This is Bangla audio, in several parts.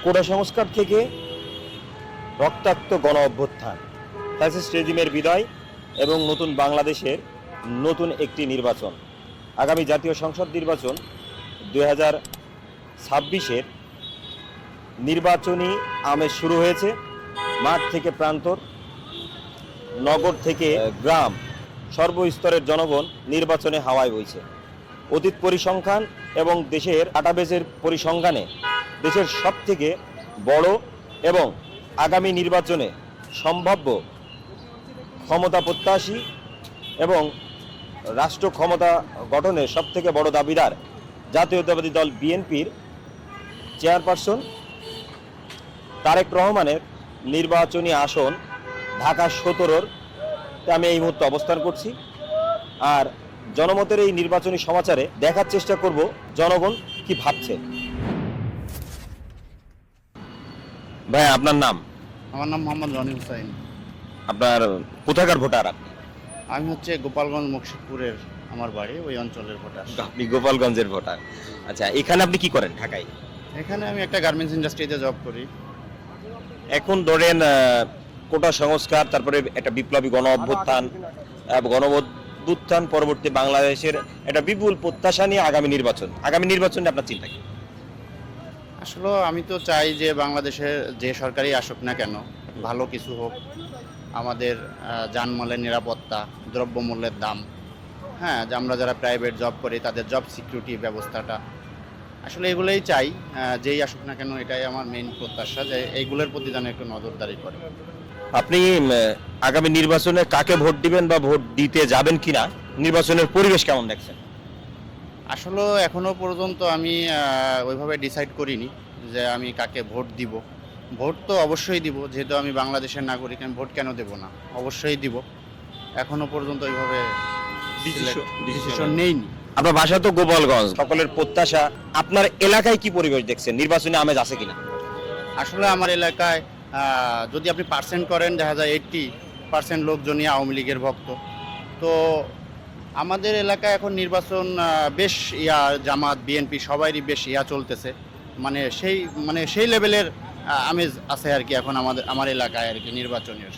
কোটা সংস্কার থেকে রক্তাক্ত গণ অভ্যুত্থান, ফ্যাসিস্ট রেজিমের বিদায় এবং নতুন বাংলাদেশের নতুন একটি নির্বাচন। আগামী জাতীয় সংসদ নির্বাচন 2026-এর নির্বাচনী আমেজ শুরু হয়েছে। মাঠ থেকে প্রান্তর, নগর থেকে গ্রাম, সর্বস্তরের জনগণ নির্বাচনে হাওয়ায় বইছে। অতীত পরিসংখ্যান এবং দেশের ডাটাবেজের পরিসংখ্যানে দেশের সবথেকে বড় এবং আগামী নির্বাচনে সম্ভাব্য ক্ষমতা প্রত্যাশী এবং রাষ্ট্র ক্ষমতা গঠনের সবথেকে বড় দাবিদার জাতীয়তাবাদী দল বিএনপির চেয়ারপারসন তারেক রহমানের নির্বাচনী আসন ঢাকা 17-র আমি এই মুহূর্তে অবস্থান করছি। আর জনমতের এই নির্বাচনী সমাচারে দেখার চেষ্টা করব জনগণ কি ভাবছে। ভাই, আপনার নাম? আমার নাম মোহাম্মদ রনি হুসাইন। আপনার কোথাকার ভোটার? আমি হচ্ছে গোপালগঞ্জ মুকসিদপুরের আমার বাড়ি, ওই অঞ্চলের ভোটার। আপনি গোপালগঞ্জের ভোটার। আচ্ছা, এখানে আপনি কি করেন ঢাকায়? এখানে আমি একটা গার্মেন্টস ইন্ডাস্ট্রিতে জব করি। এখন ধরেন কোটা সংস্কার, তারপরে একটা বিপ্লবী গণ অভ্যুত্থান, পরবর্তী বাংলাদেশের একটা বিপুল প্রত্যাশা নিয়ে আগামী নির্বাচনে আপনার চিন্তা কি? আসলে আমি তো চাই যে বাংলাদেশের যে সরকারই আসুক না কেন ভালো কিছু হোক। আমাদের যানমালের নিরাপত্তা, দ্রব্যমূল্যের দাম, হ্যাঁ, যে আমরা যারা প্রাইভেট জব করি তাদের জব সিকিউরিটি ব্যবস্থাটা, আসলে এগুলোই চাই। যেই আসুক না কেন এটাই আমার মেইন প্রত্যাশা, যে এইগুলোর প্রতি যেন একটু নজরদারি করে। আপনি আগামী নির্বাচনে কাকে ভোট দিবেন বা ভোট দিতে যাবেন কিনা, নির্বাচনের পরিবেশ কেমন দেখছেন? আসলে এখনো পর্যন্ত আমি ওইভাবে ডিসাইড করিনি যে আমি কাকে ভোট দিব। ভোট তো অবশ্যই দিব, যেহেতু আমি বাংলাদেশের নাগরিক, আমি ভোট কেন দেব না, অবশ্যই দিব। এখনো পর্যন্ত ওইভাবে ডিসিশন নেইনি। আপনার বাসা তো গোপালগঞ্জ, সকলের প্রত্যাশা। আপনার এলাকায় কি পরিবেশ দেখছেন, নির্বাচনী আমেজ আছে কিনা? আসলে আমার এলাকায় যদি আপনি পার্সেন্ট করেন, দেখা যায় 80% লোকজনই আওয়ামী লীগের ভক্ত। তো আমাদের এলাকায় এখন নির্বাচন বেশ জামাত বিএনপি সবারই বেশ চলতেছে, সেই লেভেলের আমেজ আছে আর কি এখন আমার এলাকায় আর কি নির্বাচনের।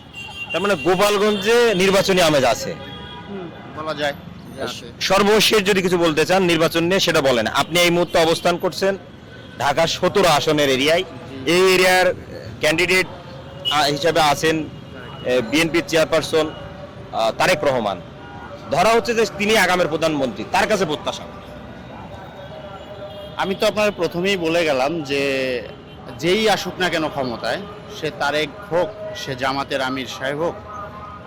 তার মানে গোপালগঞ্জে নির্বাচনী আমেজ আছে বলা যায়। সর্বশেষ যদি কিছু বলতে চান নির্বাচন নিয়ে সেটা বলেন। আপনি এই মুহূর্তে অবস্থান করছেন ঢাকা 17 আসনের এরিয়ায়। এই এরিয়ার ক্যান্ডিডেট হিসাবে আছেন বিএনপির চেয়ারপারসন তারেক রহমান। ধরা হচ্ছে যে তিনি আগামীর প্রধানমন্ত্রী, তার কাছে প্রত্যাশা। আমি তো আপনার প্রথমেই বলে গেলাম যে যেই আসুক না কেন ক্ষমতায়, সে তারেক হোক, সে জামাতের আমির সাহেব হোক,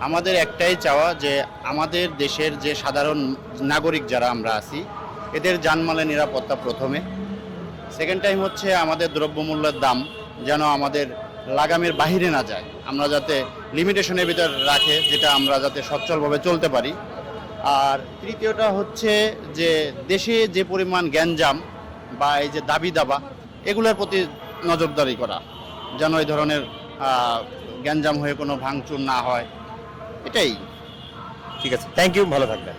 আমাদের একটাই চাওয়া যে আমাদের দেশের যে সাধারণ নাগরিক যারা আমরা আছি, এদের জানমালের নিরাপত্তা প্রথমে। সেকেন্ড টাইম হচ্ছে আমাদের দ্রব্যমূল্যের দাম যেন আমাদের লাগামের বাহিরে না যায়, আমরা যাতে লিমিটেশনের ভিতর রাখে, যেটা আমরা যাতে সচ্ছলভাবে চলতে পারি। আর তৃতীয়টা হচ্ছে যে দেশে যে পরিমাণ গ্যাঞ্জাম বা এই যে দাবি দাবা, এগুলোর প্রতি নজরদারি করা, যেন এই ধরনের গ্যাঞ্জাম হয়ে কোনো ভাঙচুর না হয়। এটাই। ঠিক আছে, থ্যাংক ইউ, ভালো থাকবেন।